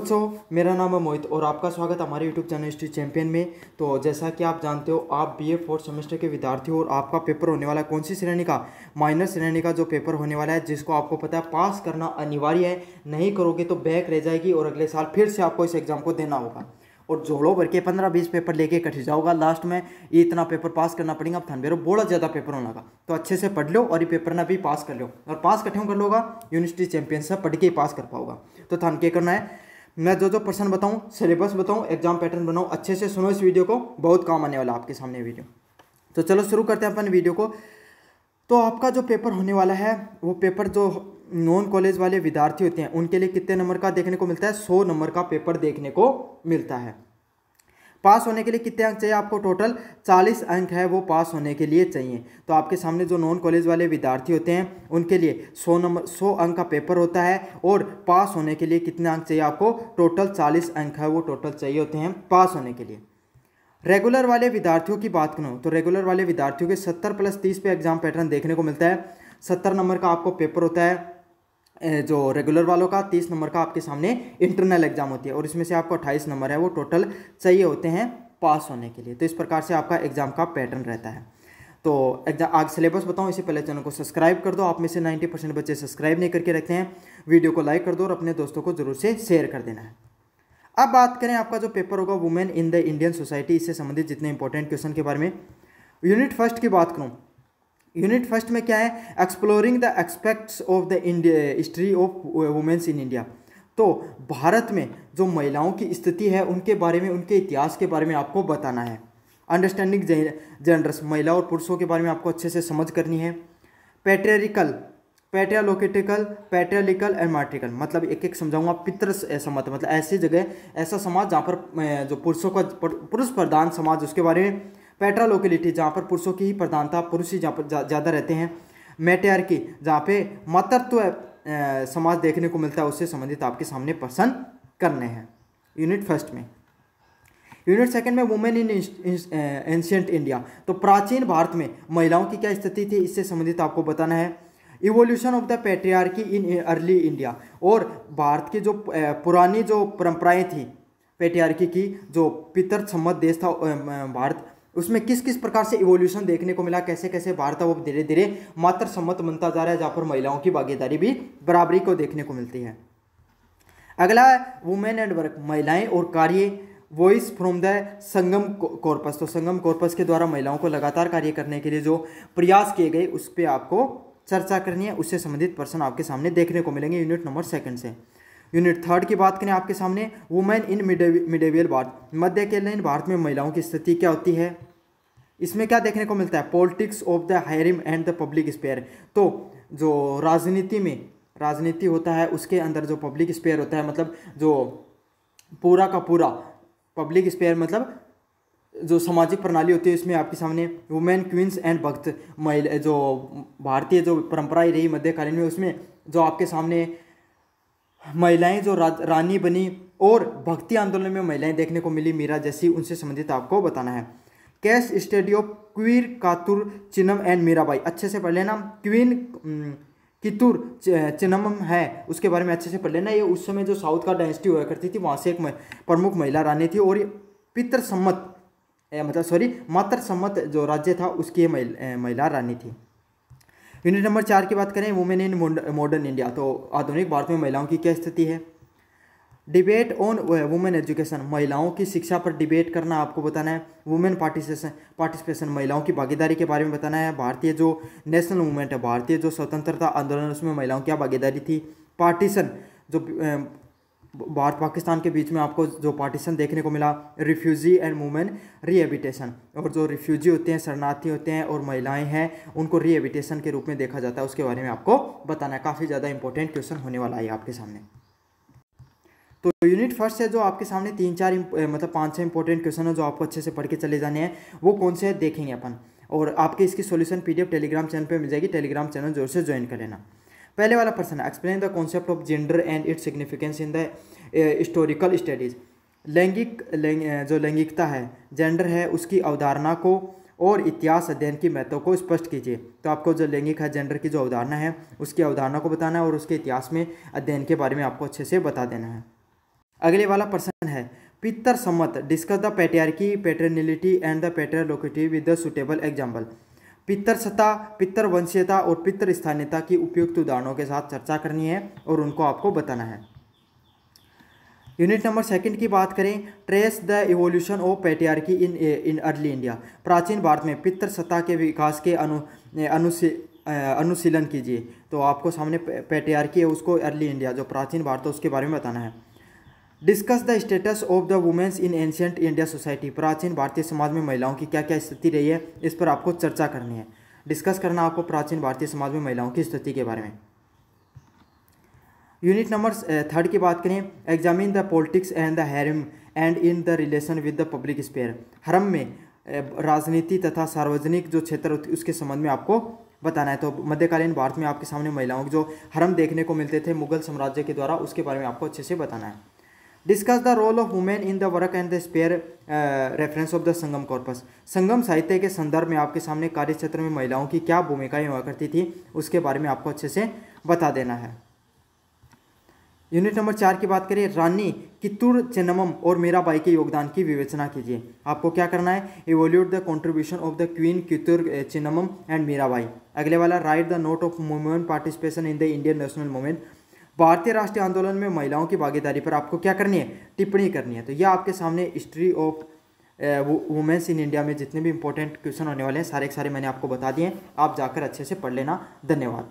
बच्चों, मेरा नाम है मोहित और आपका स्वागत हमारे यूट्यूब चैनल हिस्ट्री चैंपियन में। तो जैसा कि आप जानते हो, आप बीए फोर्थ सेमेस्टर के विद्यार्थी हो और आपका पेपर होने वाला है कौन सी श्रेणी का? माइनर श्रेणी का जो पेपर होने वाला है, जिसको आपको पता है पास करना अनिवार्य है। नहीं करोगे तो बैक रह जाएगी और अगले साल फिर से आपको इस एग्ज़ाम को देना होगा और झोड़ों भर के 15-20 पेपर लेके कट जाओगा। लास्ट में ये इतना पेपर पास करना पड़ेगा। अब थान बेरो बहुत ज़्यादा पेपर होना का, तो अच्छे से पढ़ लो और ये पेपर ना भी पास कर लो। और पास कठिन कर लोगा यूनिवर्सिटी चैंपियन से पढ़ के ही पास कर पाओगा। तो थान क्या करना है, मैं जो प्रश्न बताऊं, सिलेबस बताऊं, एग्जाम पैटर्न बनाऊं, अच्छे से सुनो इस वीडियो को, बहुत काम आने वाला आपके सामने वीडियो। तो चलो शुरू करते हैं अपन वीडियो को। तो आपका जो पेपर होने वाला है, वो पेपर जो नॉन कॉलेज वाले विद्यार्थी होते हैं उनके लिए कितने नंबर का देखने को मिलता है? 100 नंबर का पेपर देखने को मिलता है। पास होने के लिए कितने अंक चाहिए आपको? टोटल 40 अंक है वो पास होने के लिए चाहिए। तो आपके सामने जो नॉन कॉलेज वाले विद्यार्थी होते हैं उनके लिए 100 अंक का पेपर होता है और पास होने के लिए कितने अंक चाहिए आपको? टोटल 40 अंक है वो टोटल चाहिए होते हैं पास होने के लिए। रेगुलर वाले विद्यार्थियों की बात करूँ तो रेगुलर वाले विद्यार्थियों के 70+30 पे एग्जाम पैटर्न देखने को मिलता है। 70 नंबर का आपको पेपर होता है जो रेगुलर वालों का। 30 नंबर का आपके सामने इंटरनल एग्जाम होती है और इसमें से आपको 28 नंबर है वो टोटल चाहिए होते हैं पास होने के लिए। तो इस प्रकार से आपका एग्जाम का पैटर्न रहता है। तो एग्जाम आज सिलेबस बताऊं, इससे पहले चैनल को सब्सक्राइब कर दो। आप में से 90% बच्चे सब्सक्राइब नहीं करके रखते हैं। वीडियो को लाइक कर दो और अपने दोस्तों को जरूर से शेयर कर देना है। अब बात करें आपका जो पेपर होगा women in the Indian society, इससे संबंधित जितने इंपॉर्टेंट क्वेश्चन के बारे में। यूनिट फर्स्ट की बात करूँ, यूनिट फर्स्ट में क्या है? Exploring the aspects of the history of womens in India. तो भारत में जो महिलाओं की स्थिति है उनके बारे में, उनके इतिहास के बारे में आपको बताना है। अंडरस्टैंडिंग जेंडर्स, महिला और पुरुषों के बारे में आपको अच्छे से समझ करनी है। पैट्रियार्कल, पैट्रियार्कल एंड मैट्रिकल, मतलब एक एक समझाऊंगा। पितृ सम्मत, मतलब ऐसी जगह, ऐसा समाज जहाँ पर जो पुरुषों का पुरुष प्रधान समाज, उसके बारे में। पैट्रा लोकेलिटी, जहाँ पर पुरुषों की ही प्रधानता, पुरुष ही जहाँ पर ज़्यादा रहते हैं। मैट्रियार्की, जहाँ पे मातृत्व समाज देखने को मिलता है, उससे संबंधित आपके सामने प्रश्न करने हैं यूनिट फर्स्ट में। यूनिट सेकंड में वुमेन इन एंशिएंट इंडिया, तो प्राचीन भारत में महिलाओं की क्या स्थिति थी, इससे संबंधित आपको बताना है। Evolution of the patriarchy in early India, और भारत की जो पुरानी जो परंपराएं थी पैट्रियार्की की, जो पितृ सम्मत देश था भारत, उसमें किस किस प्रकार से इवोल्यूशन देखने को मिला, कैसे कैसे भारत वो धीरे धीरे मातृ सम्मत बनता जा रहा है, जहाँ पर महिलाओं की भागीदारी भी बराबरी को देखने को मिलती है। अगला है वुमेन एंड वर्क, महिलाएं और कार्य। Voice from the Sangam corpus, तो संगम कॉर्पस के द्वारा महिलाओं को लगातार कार्य करने के लिए जो प्रयास किए गए उस पर आपको चर्चा करनी है। उससे संबंधित प्रश्न आपके सामने देखने को मिलेंगे यूनिट नंबर सेकंड से। यूनिट थर्ड की बात करें आपके सामने, वुमेन इन मिडेवियल भारत, मध्यकालीन भारत में महिलाओं की स्थिति क्या होती है। इसमें क्या देखने को मिलता है? Politics of the harem and the public sphere, तो जो राजनीति होता है उसके अंदर जो पब्लिक स्पेयर होता है, मतलब जो पूरा का पूरा पब्लिक स्पेयर, मतलब जो सामाजिक प्रणाली होती है, इसमें आपके सामने वुमेन क्वींस एंड भक्त, महिला जो भारतीय जो परंपराएं रही मध्यकालीन में, उसमें जो आपके सामने महिलाएं जो रानी बनी और भक्ति आंदोलन में महिलाएं देखने को मिली, मीरा जैसी, उनसे संबंधित आपको बताना है। Case study of queen Kittur Chennamma and Mirabai, अच्छे से पढ़ लेना। क्वीन कितुर चिन्नम है उसके बारे में अच्छे से पढ़ लेना। ये उस समय जो साउथ का डायनेस्टी हुआ करती थी, वहाँ से एक प्रमुख महिला रानी थी और ये पितृ सम्मत मातृ सम्मत जो राज्य था उसकी महिला रानी थी। यूनिट नंबर 4 की बात करें, वुमेन इन मॉडर्न इंडिया, तो आधुनिक भारत में महिलाओं की क्या स्थिति है। डिबेट ऑन वुमेन एजुकेशन, महिलाओं की शिक्षा पर डिबेट करना आपको बताना है। वुमेन पार्टिसिपेशन, महिलाओं की भागीदारी के बारे में बताना है। भारतीय जो नेशनल मूवमेंट है, भारतीय जो स्वतंत्रता आंदोलन, उसमें महिलाओं की क्या भागीदारी थी। पार्टीशन, जो भारत पाकिस्तान के बीच में आपको जो पार्टीशन देखने को मिला। रिफ्यूजी एंड वुमेन रिहेबिटेशन, और जो रिफ्यूजी होते हैं, शरणार्थी होते हैं और महिलाएं हैं, उनको रिहेबिटेशन के रूप में देखा जाता है, उसके बारे में आपको बताना है। काफ़ी ज़्यादा इंपॉर्टेंट क्वेश्चन होने वाला है आपके सामने। तो यूनिट फर्स्ट से जो आपके सामने 3-4 मतलब 5-6 इंपॉर्टेंट क्वेश्चन है जो आपको अच्छे से पढ़ के चले जाने हैं, वो कौन से हैं देखेंगे अपन, और आपके इसकी सॉल्यूशन पीडीएफ टेलीग्राम चैनल पे मिल जाएगी। टेलीग्राम चैनल जोर से ज्वाइन कर लेना। पहले वाला प्रश्न है, explain the concept of gender and its significance in the historical studies. जो लैंगिकता है, जेंडर है, उसकी अवधारणा को और इतिहास अध्ययन की महत्व को स्पष्ट कीजिए। तो आपको जो लैंगिक है, जेंडर की जो अवधारणा है, उसकी अवधारणा को बताना है और उसके इतिहास में अध्ययन के बारे में आपको अच्छे से बता देना है। अगले वाला प्रश्न है पितर सम्मत, discuss the patriarchy, patrilineality and the patriarchy with the suitable example. पितर सत्ता, पितर वंशीयता और पितर स्थानीयता की उपयुक्त उदाहरणों के साथ चर्चा करनी है और उनको आपको बताना है। यूनिट नंबर 2 की बात करें, trace the evolution of patriarchy in early India. प्राचीन भारत में पितर सत्ता के विकास के अनुशीलन कीजिए। तो आपको सामने पैट्रियार्की है उसको अर्ली इंडिया जो प्राचीन भारत है उसके बारे में बताना है। Discuss the status of the womens in ancient India society. प्राचीन भारतीय समाज में महिलाओं की क्या क्या स्थिति रही है इस पर आपको चर्चा करनी है। डिस्कस करना आपको प्राचीन भारतीय समाज में महिलाओं की स्थिति के बारे में। यूनिट नंबर 3 की बात करें, examine the politics and the harem and in the relation with the public sphere. हरम में राजनीति तथा सार्वजनिक जो क्षेत्र उसके संबंध में आपको बताना है। तो मध्यकालीन भारत में आपके सामने महिलाओं के जो हरम देखने को मिलते थे मुगल साम्राज्य के द्वारा उसके बारे में आपको अच्छे से बताना है। Discuss the role of women in the work and the sphere reference of the Sangam corpus. Sangam साहित्य के संदर्भ में आपके सामने कार्य क्षेत्र में महिलाओं की क्या भूमिकाएं हुआ करती थी उसके बारे में आपको अच्छे से बता देना है। यूनिट नंबर 4 की बात करें, रानी कित्तूर चेन्नम्मम और मीराबाई के योगदान की विवेचना कीजिए। आपको क्या करना है, evaluate the contribution of the queen Kittur Chennamma and Mirabai. अगले वाला, write the note of women participation in the Indian national movement. भारतीय राष्ट्रीय आंदोलन में महिलाओं की भागीदारी पर आपको क्या करनी है, टिप्पणी करनी है। तो यह आपके सामने history of womens in India में जितने भी इंपॉर्टेंट क्वेश्चन होने वाले हैं सारे के सारे मैंने आपको बता दिए। आप जाकर अच्छे से पढ़ लेना। धन्यवाद।